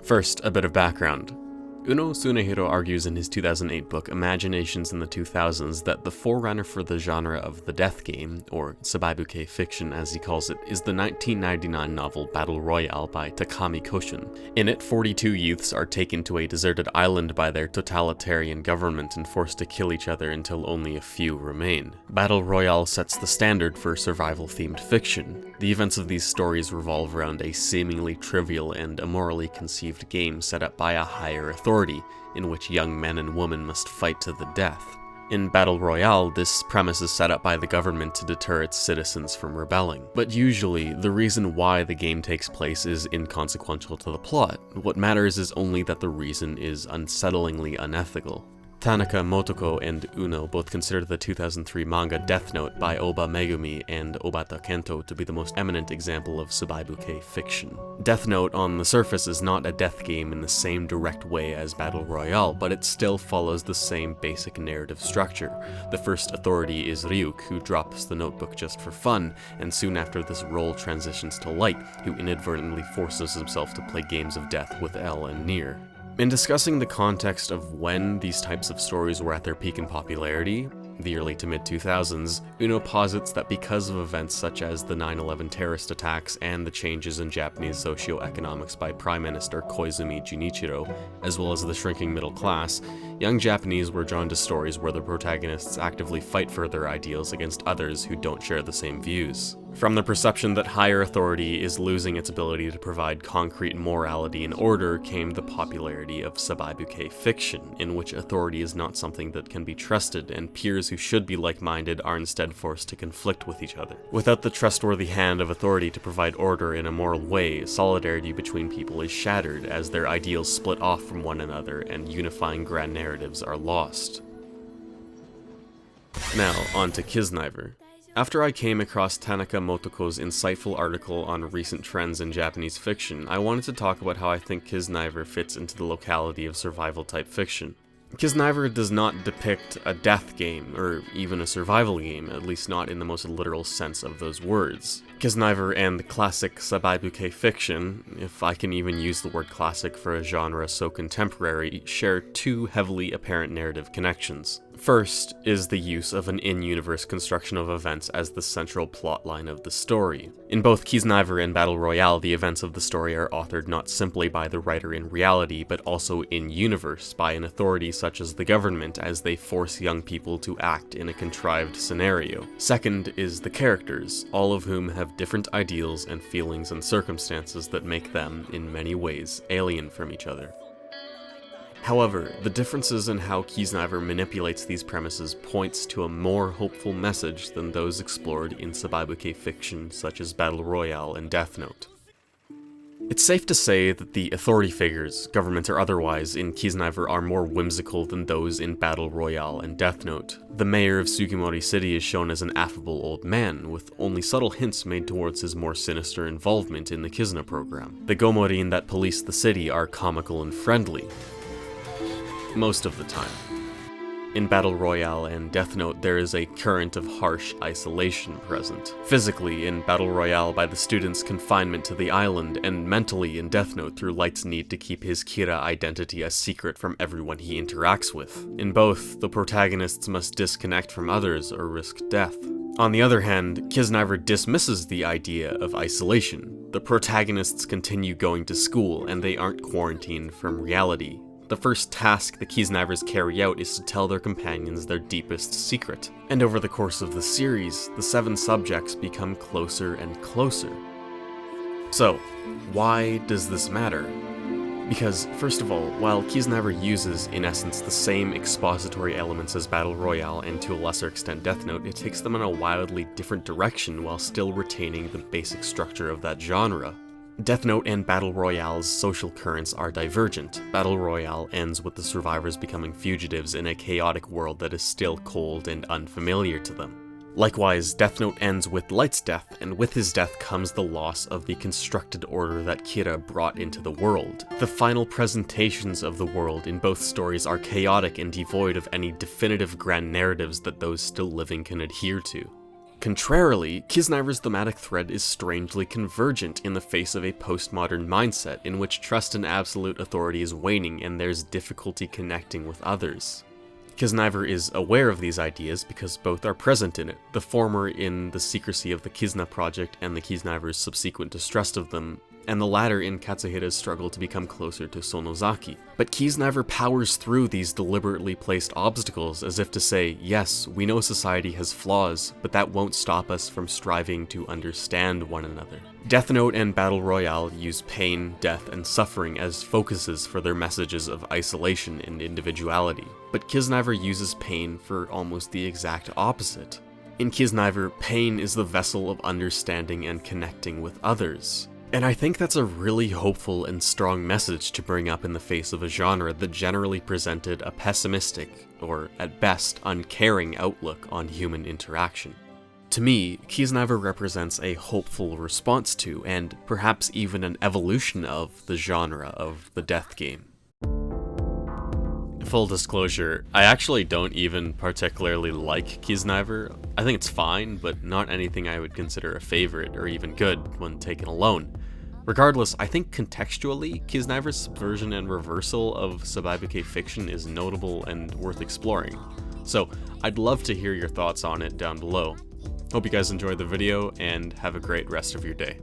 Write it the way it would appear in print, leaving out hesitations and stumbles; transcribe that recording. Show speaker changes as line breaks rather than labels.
First, a bit of background. Uno Tsunehiro argues in his 2008 book Imaginations in the 2000s that the forerunner for the genre of the death game, or Sabaibukei fiction as he calls it, is the 1999 novel Battle Royale by Takami Koshin. In it, 42 youths are taken to a deserted island by their totalitarian government and forced to kill each other until only a few remain. Battle Royale sets the standard for survival-themed fiction. The events of these stories revolve around a seemingly trivial and immorally conceived game set up by a higher authority, in which young men and women must fight to the death. In Battle Royale, this premise is set up by the government to deter its citizens from rebelling. But usually, the reason why the game takes place is inconsequential to the plot. What matters is only that the reason is unsettlingly unethical. Tanaka Motoko and Uno both consider the 2003 manga Death Note by Oba Megumi and Obata Kento to be the most eminent example of Sabaibukei fiction. Death Note on the surface is not a death game in the same direct way as Battle Royale, but it still follows the same basic narrative structure. The first authority is Ryuk, who drops the notebook just for fun, and soon after this role transitions to Light, who inadvertently forces himself to play games of death with L and Nier. In discussing the context of when these types of stories were at their peak in popularity, the early to mid-2000s, Uno posits that because of events such as the 9/11 terrorist attacks and the changes in Japanese socio-economics by Prime Minister Koizumi Junichiro, as well as the shrinking middle class, young Japanese were drawn to stories where the protagonists actively fight for their ideals against others who don't share the same views. From the perception that higher authority is losing its ability to provide concrete morality and order came the popularity of Sabaibukei fiction, in which authority is not something that can be trusted, and peers who should be like-minded are instead forced to conflict with each other. Without the trustworthy hand of authority to provide order in a moral way, solidarity between people is shattered as their ideals split off from one another and unifying grand narratives are lost. Now, on to Kiznaiver. After I came across Tanaka Motoko's insightful article on recent trends in Japanese fiction, I wanted to talk about how I think Kiznaiver fits into the locality of survival-type fiction. Kiznaiver does not depict a death game, or even a survival game, at least not in the most literal sense of those words. Kiznaiver and the classic Sabaibukei fiction, if I can even use the word classic for a genre so contemporary, share two heavily apparent narrative connections. First is the use of an in-universe construction of events as the central plotline of the story. In both Kiznaiver and Battle Royale, the events of the story are authored not simply by the writer in reality, but also in-universe by an authority such as the government as they force young people to act in a contrived scenario. Second is the characters, all of whom have different ideals and feelings and circumstances that make them, in many ways, alien from each other. However, the differences in how Kiznaiver manipulates these premises points to a more hopeful message than those explored in Sabaibukei fiction such as Battle Royale and Death Note. It's safe to say that the authority figures, government or otherwise, in Kiznaiver are more whimsical than those in Battle Royale and Death Note. The mayor of Sugimori City is shown as an affable old man, with only subtle hints made towards his more sinister involvement in the Kizna program. The Gomorin that police the city are comical and friendly, most of the time. In Battle Royale and Death Note, there is a current of harsh isolation present. Physically, in Battle Royale by the student's confinement to the island, and mentally in Death Note through Light's need to keep his Kira identity a secret from everyone he interacts with. In both, the protagonists must disconnect from others or risk death. On the other hand, Kiznaiver dismisses the idea of isolation. The protagonists continue going to school, and they aren't quarantined from reality. The first task the Kiznaivers carry out is to tell their companions their deepest secret. And over the course of the series, the 7 subjects become closer and closer. So, why does this matter? Because, first of all, while Kiznaiver uses, in essence, the same expository elements as Battle Royale and to a lesser extent Death Note, it takes them in a wildly different direction while still retaining the basic structure of that genre. Death Note and Battle Royale's social currents are divergent. Battle Royale ends with the survivors becoming fugitives in a chaotic world that is still cold and unfamiliar to them. Likewise, Death Note ends with Light's death, and with his death comes the loss of the constructed order that Kira brought into the world. The final presentations of the world in both stories are chaotic and devoid of any definitive grand narratives that those still living can adhere to. Contrarily, Kiznaiver's thematic thread is strangely convergent in the face of a postmodern mindset in which trust in absolute authority is waning and there's difficulty connecting with others. Kiznaiver is aware of these ideas because both are present in it, the former in the secrecy of the Kizna project and the Kiznaiver's subsequent distrust of them, and the latter in Katsuhida's struggle to become closer to Sonozaki. But Kiznaiver powers through these deliberately placed obstacles as if to say, yes, we know society has flaws, but that won't stop us from striving to understand one another. Death Note and Battle Royale use pain, death, and suffering as focuses for their messages of isolation and individuality, but Kiznaiver uses pain for almost the exact opposite. In Kiznaiver, pain is the vessel of understanding and connecting with others. And I think that's a really hopeful and strong message to bring up in the face of a genre that generally presented a pessimistic, or at best, uncaring outlook on human interaction. To me, Kiznaiver represents a hopeful response to, and perhaps even an evolution of, the genre of the death game. Full disclosure, I actually don't even particularly like Kiznaiver. I think it's fine, but not anything I would consider a favorite or even good when taken alone. Regardless, I think contextually, Kiznaiver's subversion and reversal of Sabaibukei fiction is notable and worth exploring. So I'd love to hear your thoughts on it down below. Hope you guys enjoyed the video and have a great rest of your day.